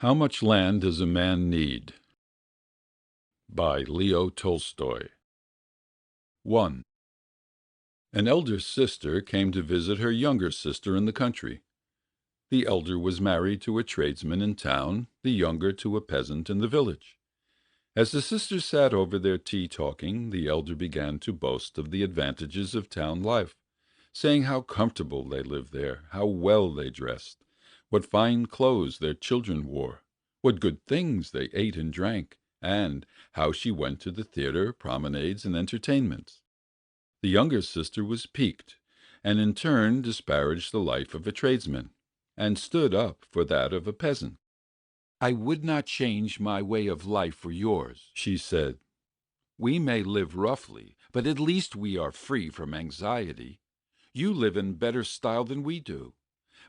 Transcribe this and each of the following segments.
How much land does a man need? By Leo Tolstoy. 1. An elder sister came to visit her younger sister in the country. The elder was married to a tradesman in town, the younger to a peasant in the village. As the sisters sat over their tea talking, the elder began to boast of the advantages of town life, saying how comfortable they lived there, how well they dressed, what fine clothes their children wore, what good things they ate and drank, and how she went to the theater, promenades, and entertainments. The younger sister was piqued, and in turn disparaged the life of a tradesman, and stood up for that of a peasant. "I would not change my way of life for yours," she said. "We may live roughly, but at least we are free from anxiety. You live in better style than we do.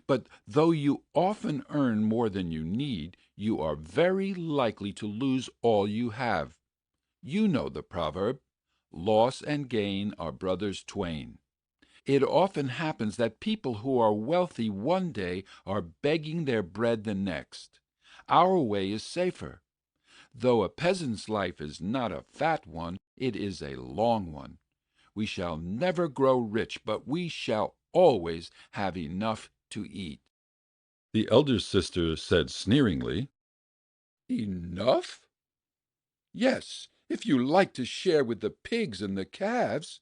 But though you often earn more than you need, you are very likely to lose all you have. You know the proverb, 'Loss and gain are brothers twain.' It often happens that people who are wealthy one day are begging their bread the next. Our way is safer. Though a peasant's life is not a fat one, it is a long one. We shall never grow rich, but we shall always have enough to eat." The elder sister said sneeringly, "Enough? Yes, if you like to share with the pigs and the calves.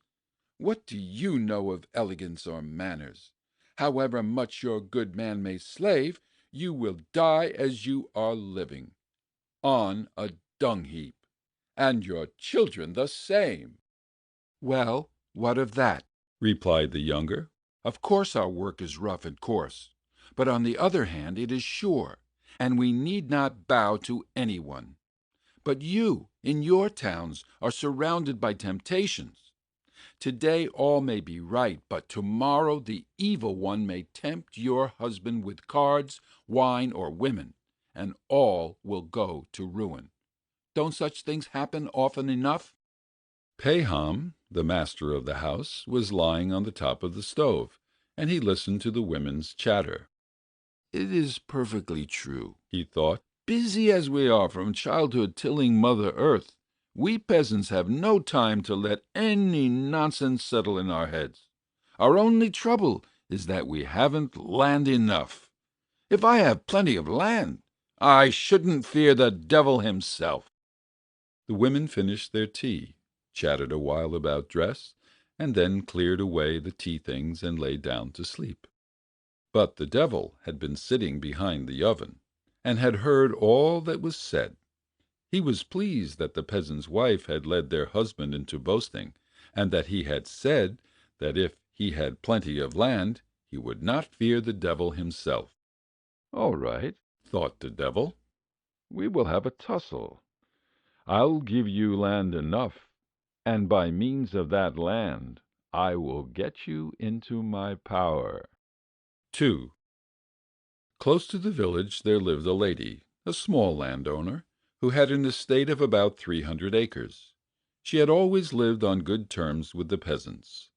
What do you know of elegance or manners? However much your good man may slave, you will die as you are living, on a dung-heap, and your children the same." "Well, what of that?" replied the younger. "Of course our work is rough and coarse, but on the other hand it is sure, and we need not bow to anyone. But you, in your towns, are surrounded by temptations. Today all may be right, but tomorrow the evil one may tempt your husband with cards, wine, or women, and all will go to ruin. Don't such things happen often enough?" Paham, the master of the house, was lying on the top of the stove, and he listened to the women's chatter. "It is perfectly true," He thought. "Busy as we are from childhood tilling Mother Earth, we peasants have no time to let any nonsense settle in our heads. Our only trouble is that we haven't land enough. If I had plenty of land, I shouldn't fear the devil himself." The women finished their tea, chatted a while about dress, and then cleared away the tea things and lay down to sleep. But the devil had been sitting behind the oven, and had heard all that was said. He was pleased that the peasant's wife had led their husband into boasting, and that he had said that if he had plenty of land he would not fear the devil himself. "All right," thought the devil, "we will have a tussle. I'll give you land enough, and by means of that land I will get you into my power." 2. Close to the village there lived a lady, a small landowner, who had an estate of about 300 acres. She had always lived on good terms with the peasants,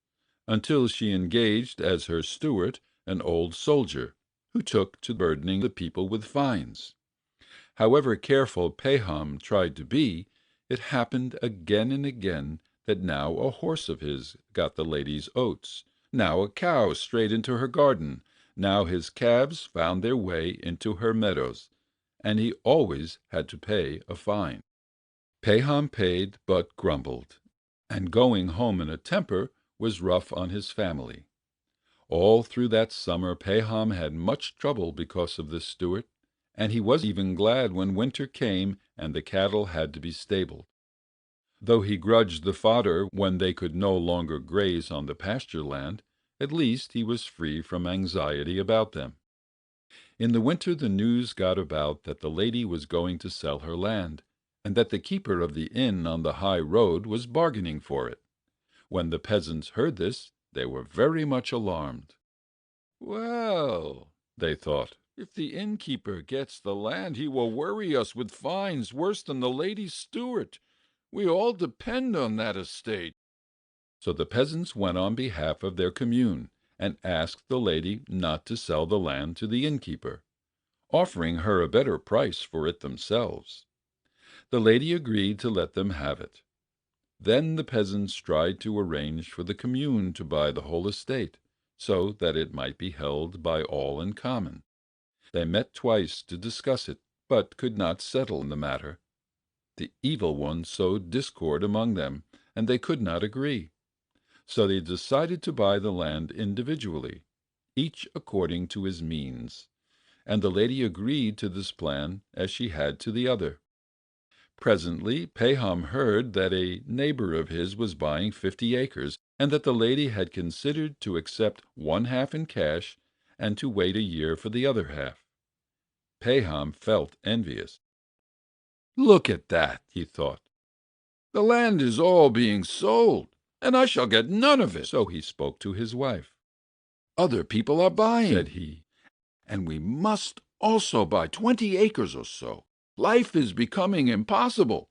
until she engaged as her steward an old soldier, who took to burdening the people with fines. However careful Paham tried to be, it happened again and again that now a horse of his got the lady's oats, now a cow strayed into her garden, now his calves found their way into her meadows, and he always had to pay a fine. Paham paid but grumbled, and going home in a temper was rough on his family. All through that summer Paham had much trouble because of this steward, and he was even glad when winter came and the cattle had to be stabled. Though he grudged the fodder when they could no longer graze on the pasture land, at least he was free from anxiety about them. In the winter the news got about that the lady was going to sell her land, and that the keeper of the inn on the high road was bargaining for it. When the peasants heard this, they were very much alarmed. "Well," they thought, "if the innkeeper gets the land he will worry us with fines worse than the lady's steward. We all depend on that estate." So the peasants went on behalf of their commune, and asked the lady not to sell the land to the innkeeper. offering her a better price for it themselves. The lady agreed to let them have it. Then the peasants tried to arrange for the commune to buy the whole estate, so that it might be held by all in common. They met twice to discuss it, but could not settle the matter. The evil one sowed discord among them, and they could not agree. So they decided to buy the land individually, each according to his means, and the lady agreed to this plan as she had to the other. Presently Paham heard that a neighbor of his was buying 50 acres, and that the lady had considered to accept one half in cash and to wait a year for the other half. Paham felt envious. "Look at that," he thought. "The land is all being sold, and I shall get none of it." So he spoke to his wife. "Other people are buying," said he, "and we must also buy 20 acres or so. Life is becoming impossible.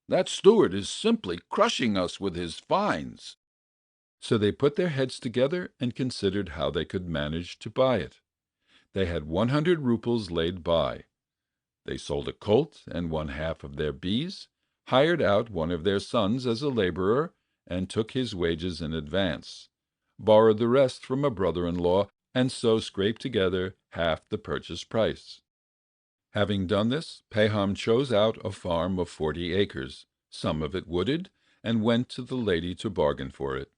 That steward is simply crushing us with his fines." So they put their heads together and considered how they could manage to buy it. They had 100 roubles laid by. They sold a colt and one half of their bees, hired out one of their sons as a laborer, and took his wages in advance, borrowed the rest from a brother-in-law, and so scraped together half the purchase price. Having done this, Paham chose out a farm of 40 acres, some of it wooded, and went to the lady to bargain for it.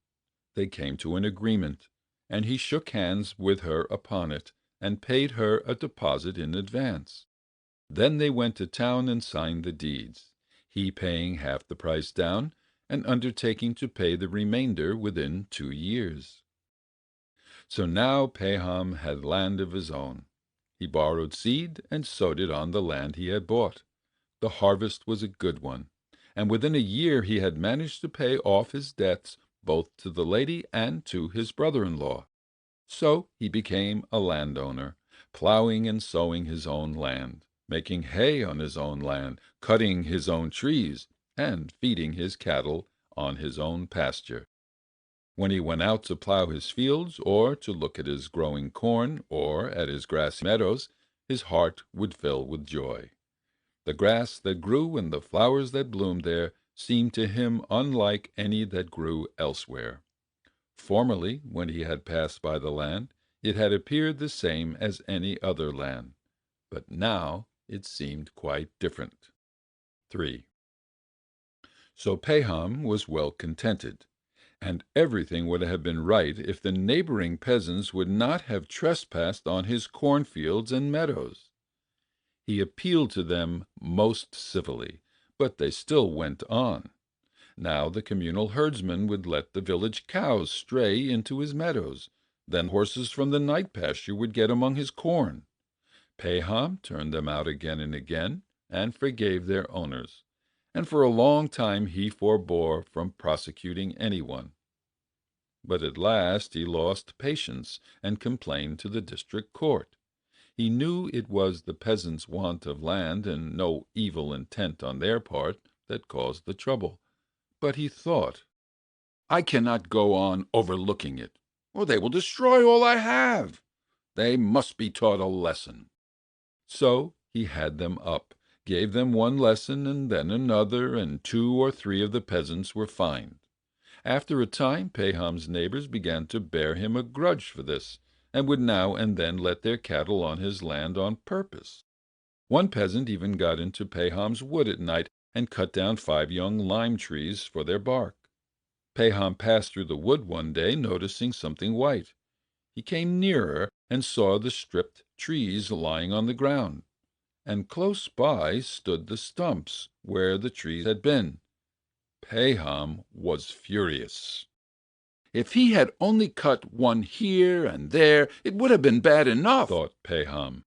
They came to an agreement, and he shook hands with her upon it, and paid her a deposit in advance. Then they went to town and signed the deeds, he paying half the price down, and undertaking to pay the remainder within 2 years. So now Paham had land of his own. He borrowed seed and sowed it on the land he had bought. The harvest was a good one, and within a year he had managed to pay off his debts both to the lady and to his brother-in-law. So he became a landowner, plowing and sowing his own land, making hay on his own land, cutting his own trees, and feeding his cattle on his own pasture. When he went out to plow his fields, or to look at his growing corn, or at his grassy meadows, his heart would fill with joy. The grass that grew and the flowers that bloomed there seemed to him unlike any that grew elsewhere. Formerly, when he had passed by the land, it had appeared the same as any other land, but now it seemed quite different. 3. So Paham was well contented, and everything would have been right if the neighboring peasants would not have trespassed on his cornfields and meadows. He appealed to them most civilly, but they still went on. Now the communal herdsman would let the village cows stray into his meadows, then horses from the night pasture would get among his corn. Paham turned them out again and again, and forgave their owners, and for a long time he forbore from prosecuting anyone. But at last he lost patience and complained to the district court. He knew it was the peasants' want of land and no evil intent on their part that caused the trouble. But he thought, "I cannot go on overlooking it, or they will destroy all I have. They must be taught a lesson." So he had them up, gave them one lesson and then another, and 2 or 3 of the peasants were fined. After a time Paham's neighbors began to bear him a grudge for this, and would now and then let their cattle on his land on purpose. One peasant even got into Paham's wood at night and cut down 5 young lime trees for their bark. Paham passed through the wood one day, noticing something white. He came nearer and saw the stripped trees lying on the ground, and close by stood the stumps where the trees had been. Paham was furious. "If he had only cut one here and there, it would have been bad enough," thought Paham.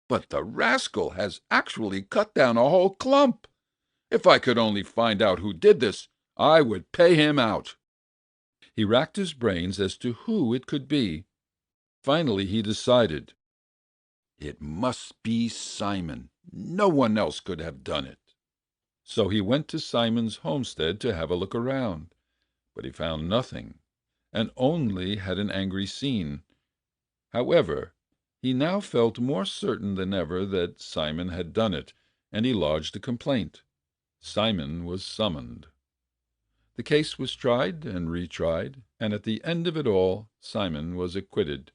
"But the rascal has actually cut down a whole clump. If I could only find out who did this, I would pay him out." He racked his brains as to who it could be. Finally he decided, "It must be Simon. No one else could have done it." So he went to Simon's homestead to have a look around, but he found nothing, and only had an angry scene. However, He now felt more certain than ever that Simon had done it, and he lodged a complaint. Simon was summoned. The case was tried and retried, and at the end of it all Simon was acquitted,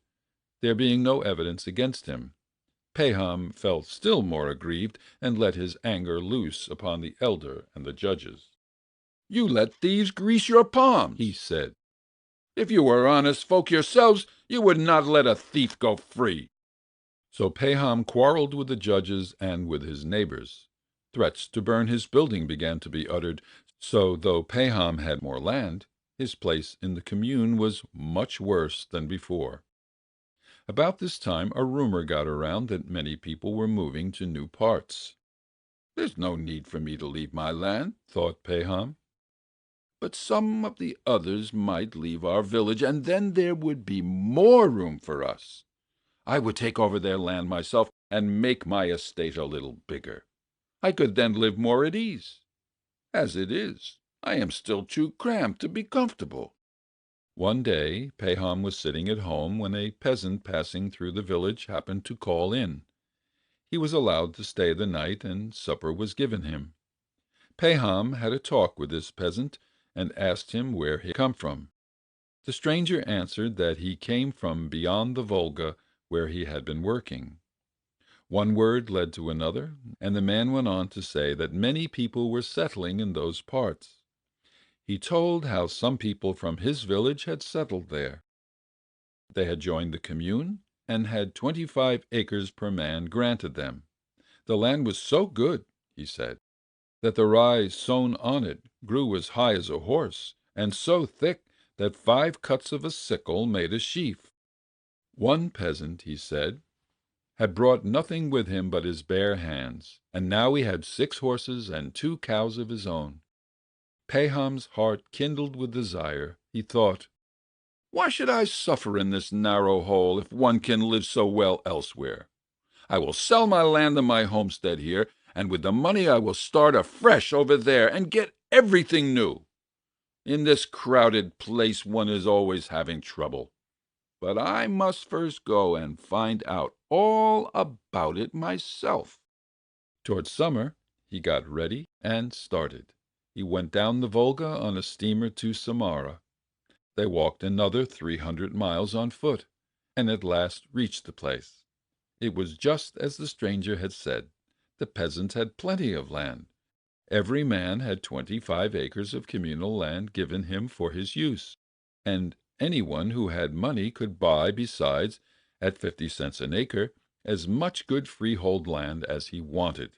there being no evidence against him. Paham felt still more aggrieved, and let his anger loose upon the elder and the judges. "You let thieves grease your palms," he said. "If you were honest folk yourselves, you would not let a thief go free." So Paham quarreled with the judges and with his neighbors. Threats to burn his building began to be uttered, so though Paham had more land, his place in the commune was much worse than before. About this time a rumor got around that many people were moving to new parts. "There's no need for me to leave my land," thought Paham. "but some of the others might leave our village, and then there would be more room for us. I would take over their land myself and make my estate a little bigger. I could then live more at ease. As it is, I am still too cramped to be comfortable." One day Paham was sitting at home when a peasant passing through the village happened to call in. He was allowed to stay the night, and supper was given him. Paham had a talk with this peasant, and asked him where he come from. The stranger answered that he came from beyond the Volga, where he had been working. One word led to another, and the man went on to say that many people were settling in those parts. He told how some people from his village had settled there. They had joined the commune, and had 25 acres per man granted them. The land was so good, he said, that the rye sown on it grew as high as a horse, and so thick that 5 cuts of a sickle made a sheaf. One peasant, he said, had brought nothing with him but his bare hands, and now he had 6 horses and 2 cows of his own. Paham's heart kindled with desire. He thought, "Why should I suffer in this narrow hole if one can live so well elsewhere? I will sell my land and my homestead here, and with the money I will start afresh over there and get everything new. In this crowded place one is always having trouble. But I must first go and find out all about it myself." Toward summer he got ready and started. He went down the Volga on a steamer to Samara. They walked another 300 miles on foot, and at last reached the place. It was just as the stranger had said. The peasants had plenty of land. Every man had 25 acres of communal land given him for his use, and anyone who had money could buy besides, at 50 cents an acre, as much good freehold land as he wanted.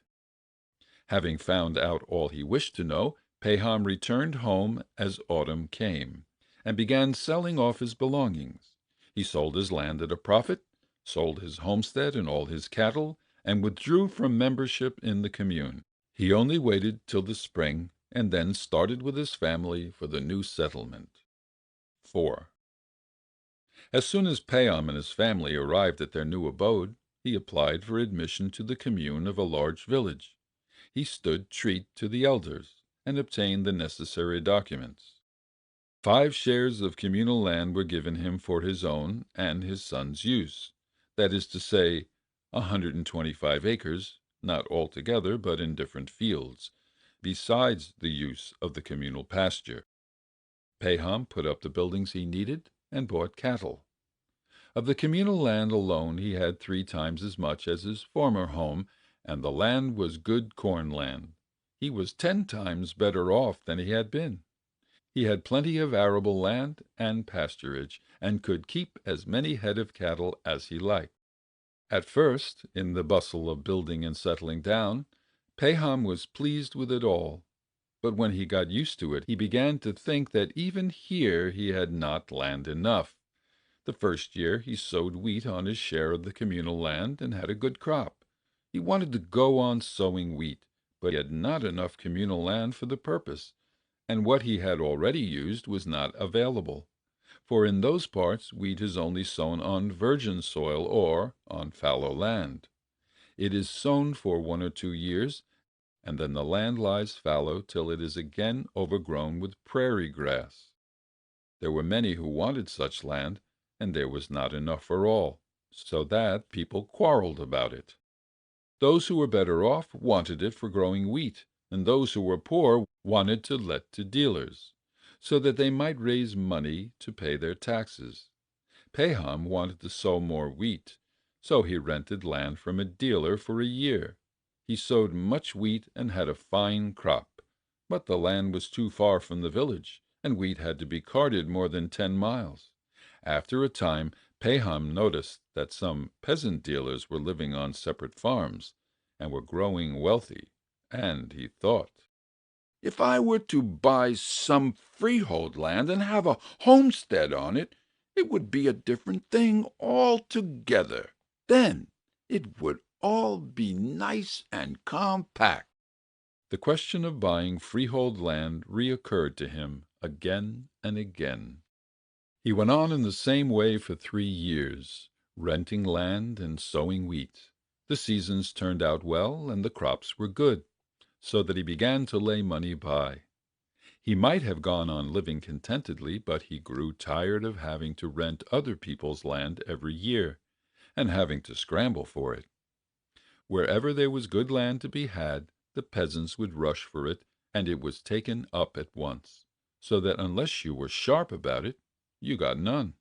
Having found out all he wished to know, Paham returned home as autumn came, and began selling off his belongings. He sold his land at a profit, sold his homestead and all his cattle, and withdrew from membership in the commune. He only waited till the spring, and then started with his family for the new settlement. 4. As soon as Paham and his family arrived at their new abode, he applied for admission to the commune of a large village. He stood treat to the elders, and obtained the necessary documents. 5 shares of communal land were given him for his own and his son's use, that is to say, 125 acres, not altogether but in different fields, besides the use of the communal pasture. Paham put up the buildings he needed and bought cattle. Of the communal land alone he had 3 times as much as his former home, and the land was good corn land. He was 10 times better off than he had been. He had plenty of arable land and pasturage, and could keep as many head of cattle as he liked. At first, in the bustle of building and settling down, Paham was pleased with it all, but when he got used to it he began to think that even here he had not land enough. The first year he sowed wheat on his share of the communal land and had a good crop. He wanted to go on sowing wheat, but he had not enough communal land for the purpose, and what he had already used was not available, for in those parts wheat is only sown on virgin soil or on fallow land. It is sown for 1 or 2 years, and then the land lies fallow till it is again overgrown with prairie grass. There were many who wanted such land, and there was not enough for all. so that people quarreled about it. Those who were better off wanted it for growing wheat, and those who were poor wanted to let to dealers, so that they might raise money to pay their taxes. Paham wanted to sow more wheat, so he rented land from a dealer for a year. He sowed much wheat and had a fine crop, but the land was too far from the village, and wheat had to be carted more than 10 miles. After a time, Paham noticed that some peasant dealers were living on separate farms, and were growing wealthy, and he thought, If I were to buy some freehold land and have a homestead on it, it would be a different thing altogether. Then it would all be nice and compact. the question of buying freehold land reoccurred to him again and again. He went on in the same way for 3 years, renting land and sowing wheat. The seasons turned out well and the crops were good, so that he began to lay money by. He might have gone on living contentedly, but he grew tired of having to rent other people's land every year, and having to scramble for it. Wherever there was good land to be had, the peasants would rush for it, and it was taken up at once, so that unless you were sharp about it, you got none.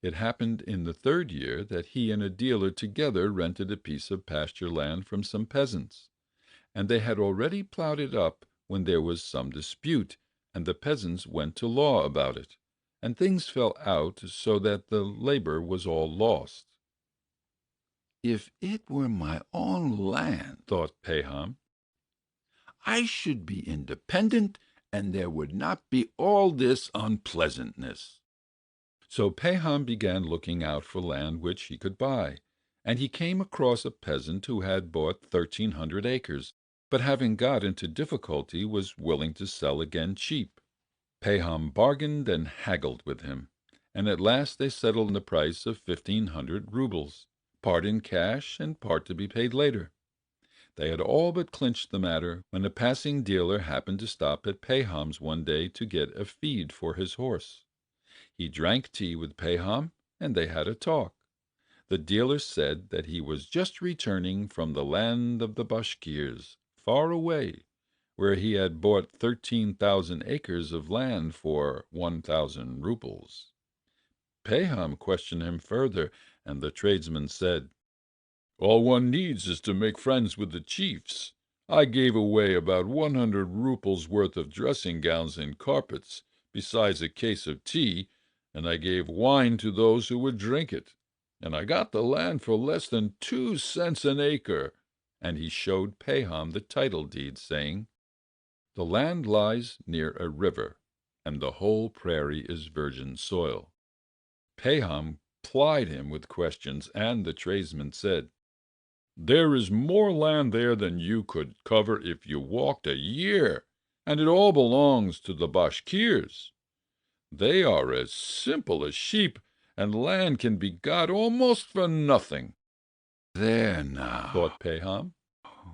It happened in the 3rd year that he and a dealer together rented a piece of pasture land from some peasants, and they had already plowed it up when there was some dispute, and the peasants went to law about it, and things fell out so that the labor was all lost. If it were my own land, Thought Paham, I should be independent, and there would not be all this unpleasantness. so Paham began looking out for land which he could buy, and he came across a peasant who had bought 1,300 acres, but having got into difficulty was willing to sell again cheap. Paham bargained and haggled with him, and at last they settled on the price of 1,500 roubles, part in cash and part to be paid later. They had all but clinched the matter when a passing dealer happened to stop at Paham's one day to get a feed for his horse. He drank tea with Paham, and they had a talk. The dealer said that he was just returning from the land of the Bashkirs, far away, where he had bought 13,000 acres of land for 1,000 roubles. Paham questioned him further, and the tradesman said, "All one needs is to make friends with the chiefs. I gave away about 100 roubles worth of dressing gowns and carpets, besides a case of tea, and I gave wine to those who would drink it, and I got the land for less than 2 cents an acre." And he showed Paham the title deed, saying, "The land lies near a river, and the whole prairie is virgin soil." Paham plied him with questions, and the tradesman said, "There is more land there than you could cover if you walked a year, and it all belongs to the Bashkirs. They are as simple as sheep, and land can be got almost for nothing." There now, Thought Paham,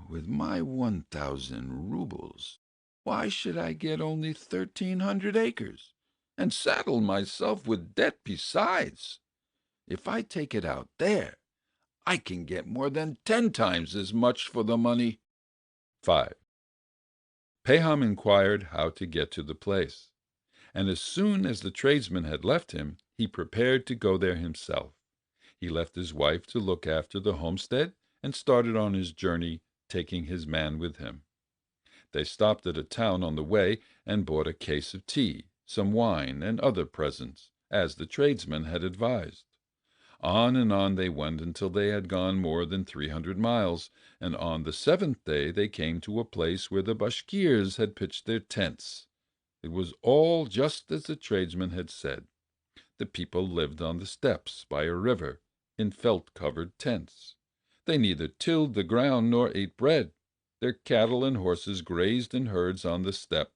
with my 1,000 roubles, why should I get only 1,300 acres, and saddle myself with debt besides? If I take it out there, I can get more than 10 times as much for the money. 5. Paham inquired how to get to the place, and as soon as the tradesman had left him, he prepared to go there himself. He left his wife to look after the homestead, and started on his journey, taking his man with him. They stopped at a town on the way, and bought a case of tea, some wine, and other presents, as the tradesman had advised. On and on they went until they had gone more than 300 miles, and on the 7th day they came to a place where the Bashkirs had pitched their tents. It was all just as the tradesman had said. The people lived on the steppes by a river, in felt-covered tents. They neither tilled the ground nor ate bread. Their cattle and horses grazed in herds on the steppe.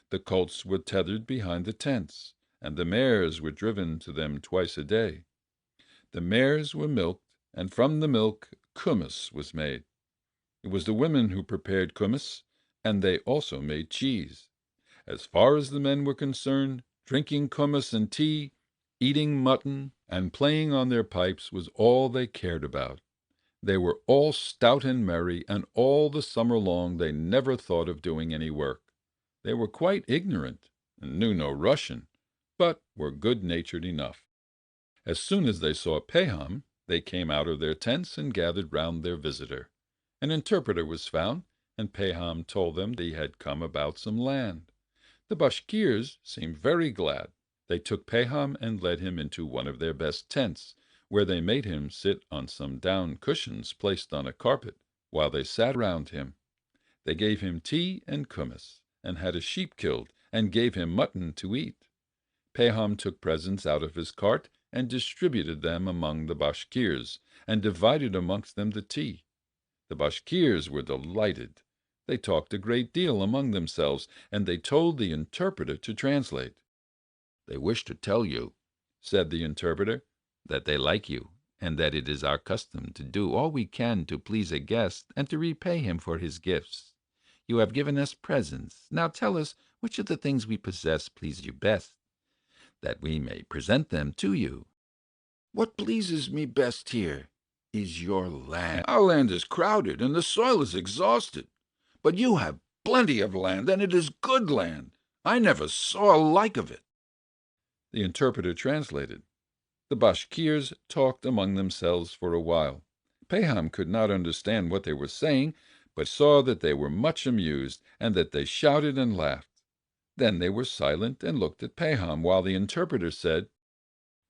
The colts were tethered behind the tents, and the mares were driven to them twice a day. The mares were milked, and from the milk kumiss was made. It was the women who prepared kumiss, and they also made cheese. As far as the men were concerned, drinking kumiss and tea Eating mutton and playing on their pipes was all they cared about. They were all stout and merry, and all the summer long they never thought of doing any work. They were quite ignorant, and knew no Russian, but were good-natured enough. As soon as they saw Paham, they came out of their tents and gathered round their visitor. An interpreter was found, and Paham told them he had come about some land. The Bashkirs seemed very glad. They took Paham and led him into one of their best tents, where they made him sit on some down cushions placed on a carpet, while they sat round him. They gave him tea and kumiss, and had a sheep killed, and gave him mutton to eat. Paham took presents out of his cart, and distributed them among the Bashkirs, and divided amongst them the tea. The Bashkirs were delighted. They talked a great deal among themselves, and they told the interpreter to translate. "They wish to tell you," said the interpreter, "that they like you, and that it is our custom to do all we can to please a guest and to repay him for his gifts. You have given us presents. Now tell us which of the things we possess please you best, that we may present them to you." "What pleases me best here is your land. Our land is crowded, and the soil is exhausted. But you have plenty of land, and it is good land. I never saw a like of it." The interpreter translated. The Bashkirs talked among themselves for a while. Paham could not understand what they were saying, but saw that they were much amused, and that they shouted and laughed. Then they were silent and looked at Paham, while the interpreter said,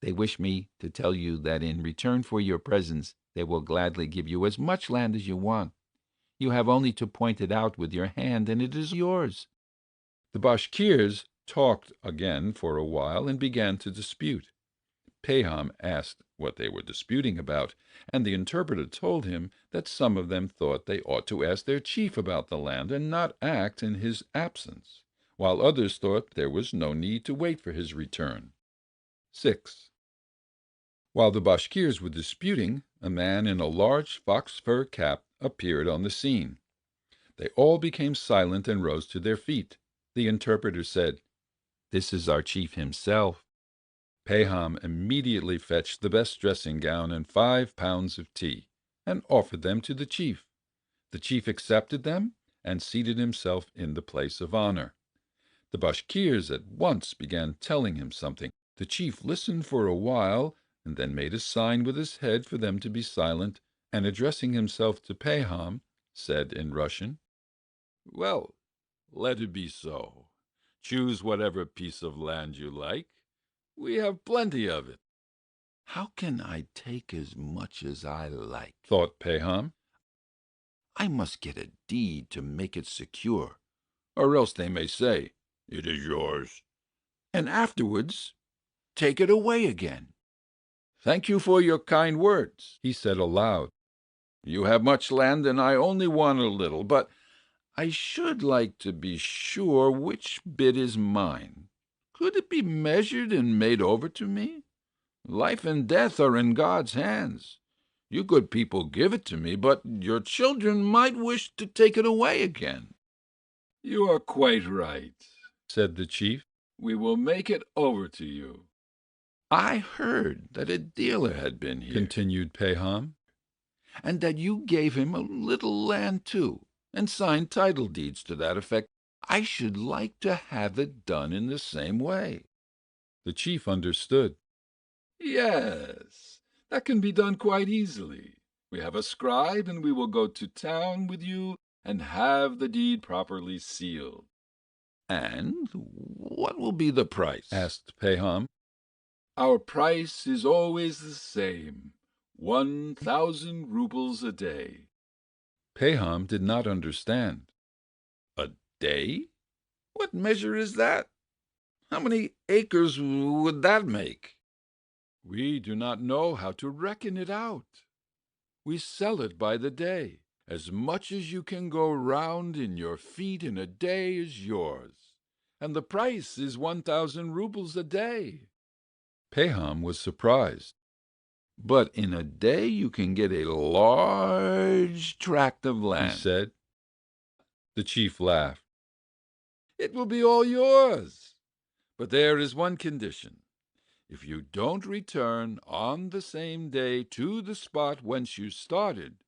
"They wish me to tell you that in return for your presents they will gladly give you as much land as you want. You have only to point it out with your hand, and it is yours." The Bashkirs talked again for a while and began to dispute. Paham asked what they were disputing about, and the interpreter told him that some of them thought they ought to ask their chief about the land and not act in his absence, while others thought there was no need to wait for his return. 6. While the Bashkirs were disputing, a man in a large fox fur cap appeared on the scene. They all became silent and rose to their feet. The interpreter said, "This is our chief himself." Paham immediately fetched the best dressing-gown and 5 pounds of tea, and offered them to the chief. The chief accepted them and seated himself in the place of honor. The Bashkirs at once began telling him something. The chief listened for a while, and then made a sign with his head for them to be silent, and addressing himself to Paham, said in Russian, "Well, let it be so. Choose whatever piece of land you like. We have plenty of it." "How can I take as much as I like?" thought Paham. "I must get a deed to make it secure, or else they may say, 'It is yours,' and afterwards take it away again. Thank you for your kind words," he said aloud. "You have much land, and I only want a little, but I should like to be sure which bit is mine. Could it be measured and made over to me? Life and death are in God's hands. You good people give it to me, but your children might wish to take it away again." "You are quite right," said the chief. "We will make it over to you." "I heard that a dealer had been here," continued Paham, "and that you gave him a little land too, and signed title deeds to that effect. I should like to have it done in the same way." The chief understood. "Yes, that can be done quite easily. We have a scribe, and we will go to town with you and have the deed properly sealed." "And what will be the price?" asked Paham. "Our price is always the same, 1,000 roubles a day." Paham did not understand. "A day? What measure is that? How many acres would that make?" "We do not know how to reckon it out. We sell it by the day. As much as you can go round in your feet in a day is yours, and the price is 1,000 roubles a day." Paham was surprised. "But in a day you can get a large tract of land," he said. The chief laughed. "It will be all yours. But there is one condition. If you don't return on the same day to the spot whence you started,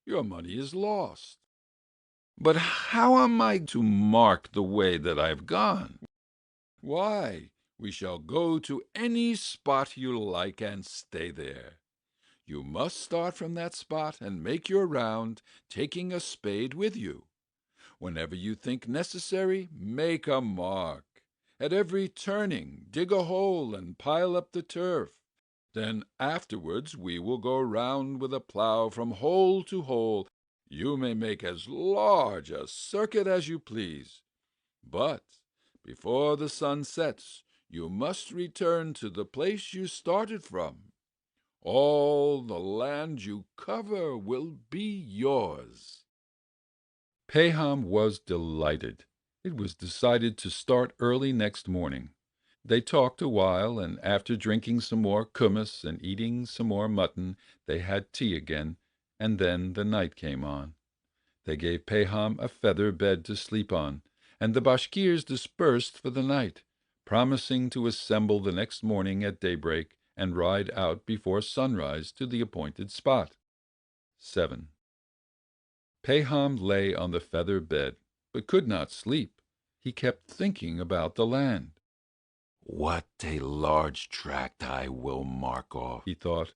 your money is lost." "But how am I to mark the way that I've gone?" "Why, we shall go to any spot you like and stay there. You must start from that spot and make your round, taking a spade with you. Whenever you think necessary, make a mark. At every turning, dig a hole and pile up the turf. Then afterwards we will go round with a plough from hole to hole. You may make as large a circuit as you please. But before the sun sets, you must return to the place you started from. All the land you cover will be yours." Paham was delighted. It was decided to start early next morning. They talked a while, and after drinking some more kumiss and eating some more mutton, they had tea again, and then the night came on. They gave Paham a feather bed to sleep on, and the Bashkirs dispersed for the night, promising to assemble the next morning at daybreak and ride out before sunrise to the appointed spot. 7. Paham lay on the feather bed, but could not sleep. He kept thinking about the land. "What a large tract I will mark off," He thought.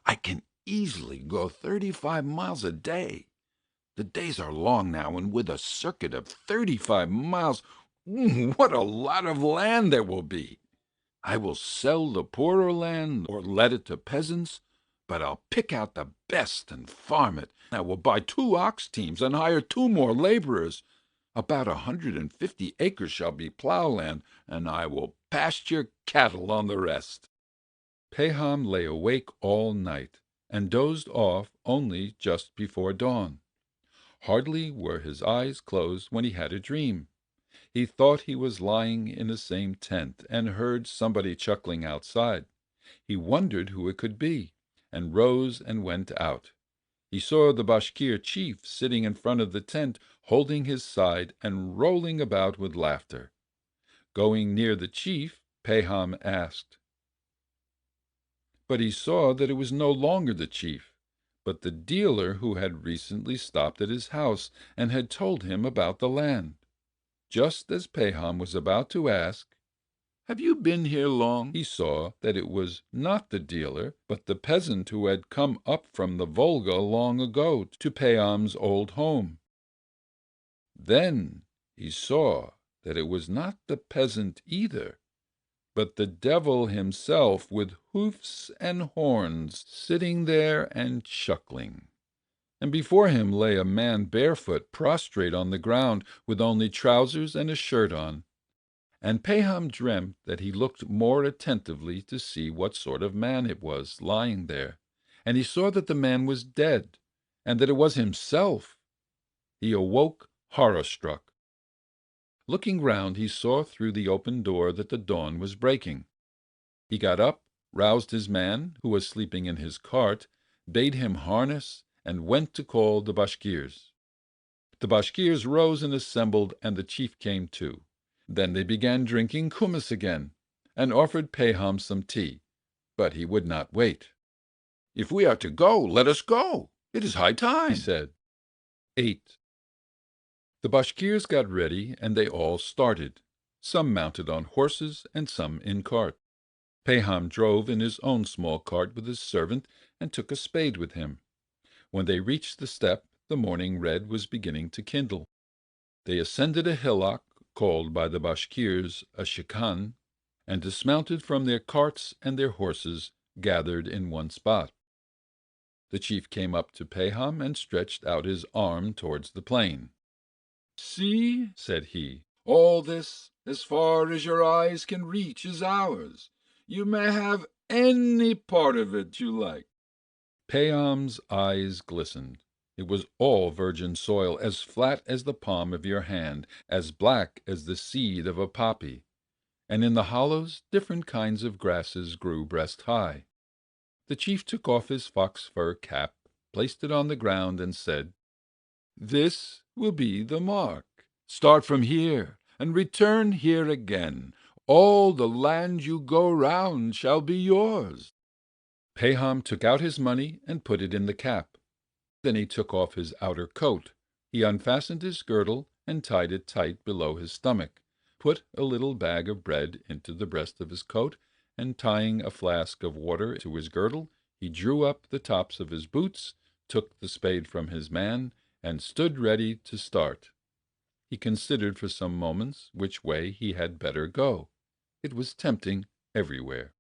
"I can easily go 35 miles a day. The days are long now, and with a circuit of 35 miles, what a lot of land there will be! I will sell the poorer land or let it to peasants, but I'll pick out the best and farm it. I will buy 2 ox teams and hire 2 more laborers. About 150 acres shall be ploughland, and I will pasture cattle on the rest." Paham lay awake all night and dozed off only just before dawn. Hardly were his eyes closed when he had a dream. He thought he was lying in the same tent and heard somebody chuckling outside. He wondered who it could be, and rose and went out. He saw the Bashkir chief sitting in front of the tent, holding his side and rolling about with laughter. Going near the chief, Paham asked. But he saw that it was no longer the chief, but the dealer who had recently stopped at his house and had told him about the land. Just as Paham was about to ask, "Have you been here long?" he saw that it was not the dealer, but the peasant who had come up from the Volga long ago to Paham's old home. Then he saw that it was not the peasant either, but the devil himself with hoofs and horns sitting there and chuckling. And before him lay a man barefoot, prostrate on the ground, with only trousers and a shirt on. And Paham dreamt that he looked more attentively to see what sort of man it was lying there, and he saw that the man was dead, and that it was himself. He awoke horror-struck. Looking round, he saw through the open door that the dawn was breaking. He got up, roused his man, who was sleeping in his cart, bade him harness, and went to call the Bashkirs. The Bashkirs rose and assembled, and the chief came too. Then they began drinking kumiss again, and offered Paham some tea, but he would not wait. "If we are to go, let us go. It is high time," he said. 8. The Bashkirs got ready, and they all started, some mounted on horses and some in cart. Paham drove in his own small cart with his servant and took a spade with him. When they reached the steppe, the morning red was beginning to kindle. They ascended a hillock, called by the Bashkirs a shikan, and dismounted from their carts, and their horses gathered in one spot. The chief came up to Paham and stretched out his arm towards the plain. "See," said he, "all this, as far as your eyes can reach, is ours. You may have any part of it you like." Paham's eyes glistened. It was all virgin soil, as flat as the palm of your hand, as black as the seed of a poppy, and in the hollows different kinds of grasses grew breast high. The chief took off his fox fur cap, placed it on the ground, and said, "This will be the mark. Start from here, and return here again. All the land you go round shall be yours." Paham took out his money and put it in the cap. Then he took off his outer coat. He unfastened his girdle and tied it tight below his stomach, put a little bag of bread into the breast of his coat, and tying a flask of water to his girdle, he drew up the tops of his boots, took the spade from his man, and stood ready to start. He considered for some moments which way he had better go. It was tempting everywhere.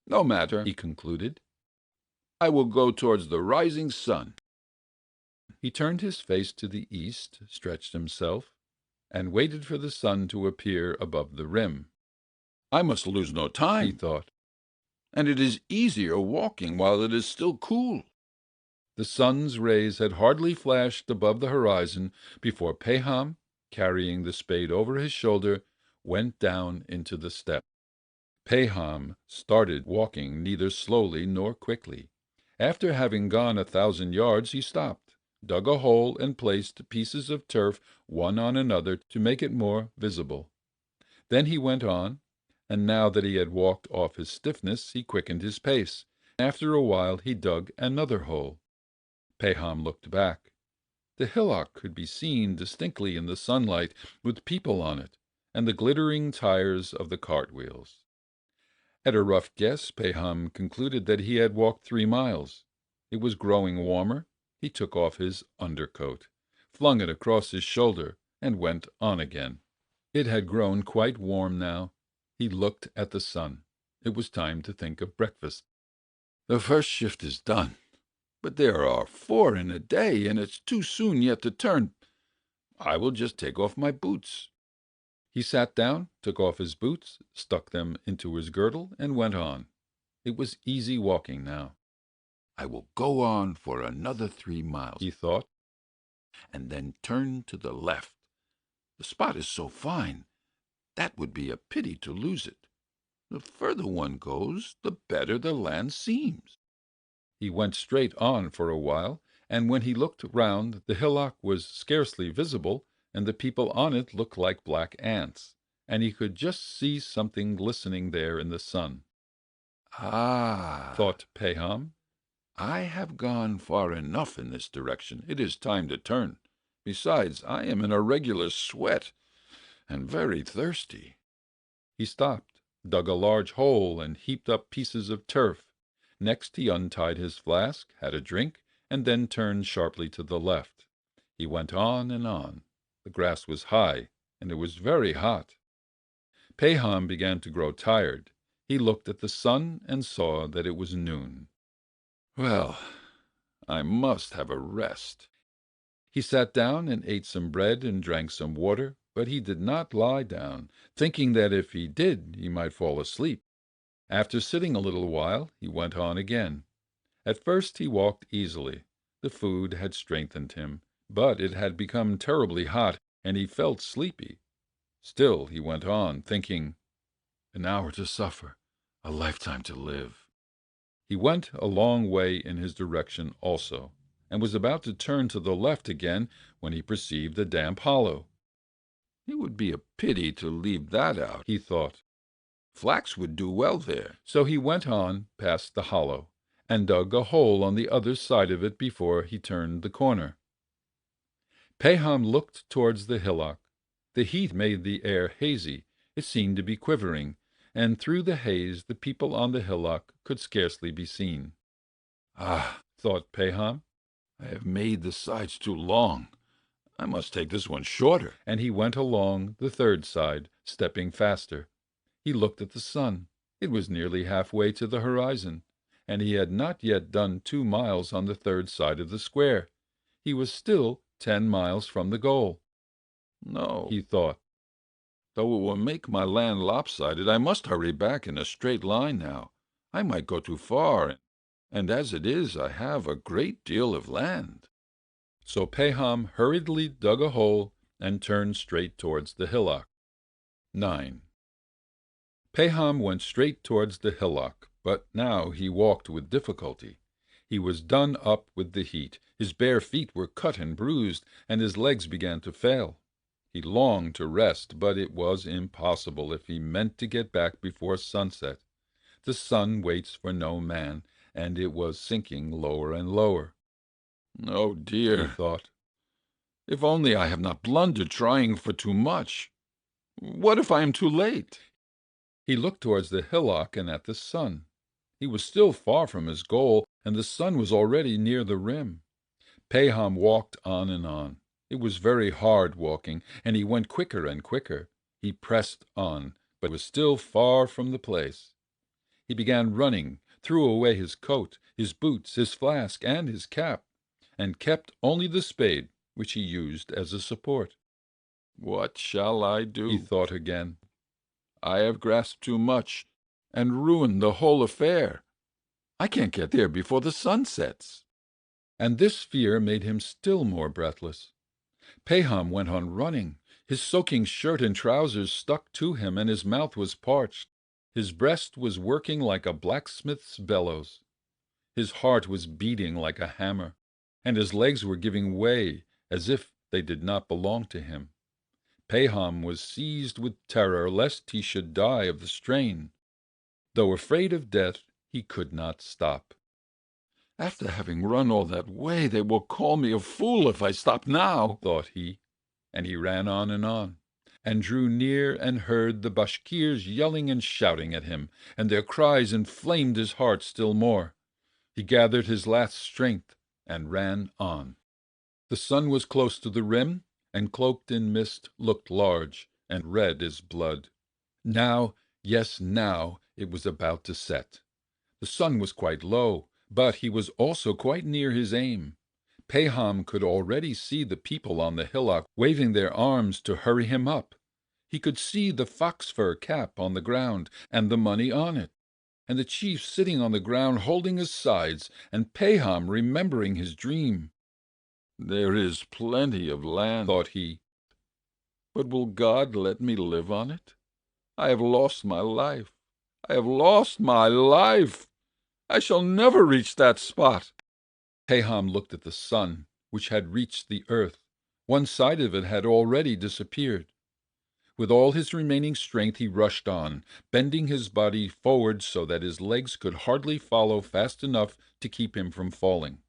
"No matter," he concluded. "I will go towards the rising sun." He turned his face to the east, stretched himself, and waited for the sun to appear above the rim. "I must lose no time," he thought, "and it is easier walking while it is still cool." The sun's rays had hardly flashed above the horizon before Paham, carrying the spade over his shoulder, went down into the steppe. Paham started walking neither slowly nor quickly. After having gone 1,000 yards, he stopped, dug a hole, and placed pieces of turf one on another to make it more visible. Then he went on, and now that he had walked off his stiffness, he quickened his pace. After a while he dug another hole. Paham looked back. The hillock could be seen distinctly in the sunlight, with people on it, and the glittering tires of the cartwheels. At a rough guess, Paham concluded that he had walked 3 miles. It was growing warmer. He took off his undercoat, flung it across his shoulder, and went on again. It had grown quite warm now. He looked at the sun. It was time to think of breakfast. "The first shift is done, but there are 4 in a day, and it's too soon yet to turn. I will just take off my boots." He sat down, took off his boots, stuck them into his girdle, and went on. It was easy walking now. "I will go on for another 3 miles," he thought, "and then turn to the left. The spot is so fine, that would be a pity to lose it. The further one goes, the better the land seems." He went straight on for a while, and when he looked round, the hillock was scarcely visible, and the people on it looked like black ants, and he could just see something glistening there in the sun. "Ah," thought Paham, "I have gone far enough in this direction. It is time to turn. Besides, I am in a regular sweat, and very thirsty." He stopped, dug a large hole, and heaped up pieces of turf. Next he untied his flask, had a drink, and then turned sharply to the left. He went on and on. The grass was high, and it was very hot. Paham began to grow tired. He looked at the sun and saw that it was noon. "Well, I must have a rest." He sat down and ate some bread and drank some water, but he did not lie down, thinking that if he did he might fall asleep. After sitting a little while, he went on again. At first he walked easily. The food had strengthened him, but it had become terribly hot, and he felt sleepy. Still he went on, thinking, "An hour to suffer, a lifetime to live." He went a long way in his direction also, and was about to turn to the left again when he perceived a damp hollow. "It would be a pity to leave that out," he thought. "Flax would do well there." So he went on past the hollow, and dug a hole on the other side of it before he turned the corner. Paham looked towards the hillock. The heat made the air hazy. It seemed to be quivering, and through the haze the people on the hillock could scarcely be seen. "Ah," thought Paham, "I have made the sides too long. I must take this one shorter." and he went along the third side, stepping faster. He looked at the sun. It was nearly halfway to the horizon, and he had not yet done 2 miles on the third side of the square. He was still 10 miles from the goal. "No," he thought, "though it will make my land lopsided, I must hurry back in a straight line now. I might go too far, and as it is, I have a great deal of land." So Paham hurriedly dug a hole and turned straight towards the hillock. 9. Paham went straight towards the hillock, but now he walked with difficulty. He was done up with the heat. His bare feet were cut and bruised, and his legs began to fail. He longed to rest, but it was impossible if he meant to get back before sunset. The sun waits for no man, and it was sinking lower and lower. "Oh dear," he thought. "if only I have not blundered trying for too much! What if I am too late?" He looked towards the hillock and at the sun. He was still far from his goal, and the sun was already near the rim. Paham walked on and on. It was very hard walking, and he went quicker and quicker. He pressed on, but was still far from the place. He began running, threw away his coat, his boots, his flask, and his cap, and kept only the spade, which he used as a support. "What shall I do?" He thought again. "I have grasped too much, and ruined the whole affair. I can't get there before the sun sets." And this fear made him still more breathless. Paham went on running. His soaking shirt and trousers stuck to him, and his mouth was parched. His breast was working like a blacksmith's bellows. His heart was beating like a hammer, and his legs were giving way as if they did not belong to him. Paham was seized with terror lest he should die of the strain. Though afraid of death, he could not stop. "After having run all that way, they will call me a fool if I stop now," thought he, and he ran on, and drew near and heard the Bashkirs yelling and shouting at him, and their cries inflamed his heart still more. He gathered his last strength and ran on. The sun was close to the rim, and cloaked in mist looked large and red as blood. Now, yes, now it was about to set. The sun was quite low, but he was also quite near his aim. Paham could already see the people on the hillock waving their arms to hurry him up. He could see the fox-fur cap on the ground and the money on it, and the chief sitting on the ground holding his sides, and Paham remembering his dream. "There is plenty of land," thought he, "but will God let me live on it? I have lost my life. I have lost my life. I shall never reach that spot." Paham looked at the sun, which had reached the earth. One side of it had already disappeared. With all his remaining strength he rushed on, bending his body forward so that his legs could hardly follow fast enough to keep him from falling.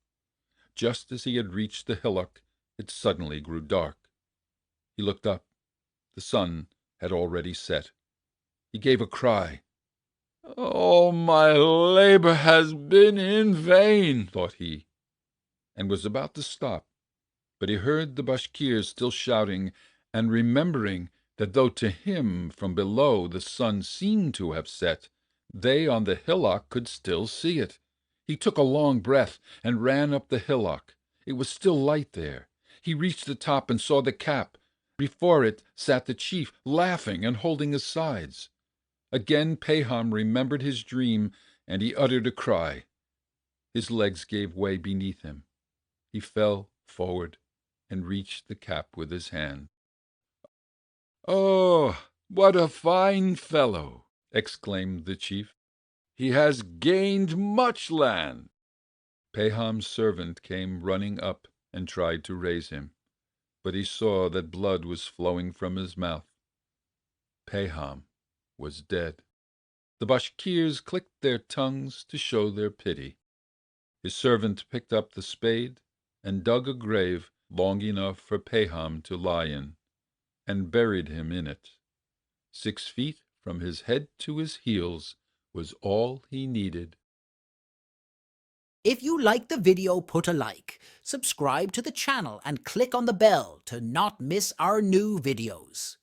Just as he had reached the hillock, it suddenly grew dark. He looked up. The sun had already set. He gave a cry. "All my labor has been in vain," thought he, and was about to stop, but he heard the Bashkirs still shouting, and remembering that though to him from below the sun seemed to have set, they on the hillock could still see it. He took a long breath and ran up the hillock. It was still light there. He reached the top and saw the cap. Before it sat the chief, laughing and holding his sides. Again Paham remembered his dream, and he uttered a cry. His legs gave way beneath him. He fell forward and reached the cap with his hand. "Oh, what a fine fellow!" exclaimed the chief. "He has gained much land." Paham's servant came running up and tried to raise him, but he saw that blood was flowing from his mouth. Paham was dead. The Bashkirs clicked their tongues to show their pity. His servant picked up the spade and dug a grave long enough for Paham to lie in, and buried him in it. 6 feet from his head to his heels was all he needed. If you liked the video, put a like, subscribe to the channel and click on the bell to not miss our new videos.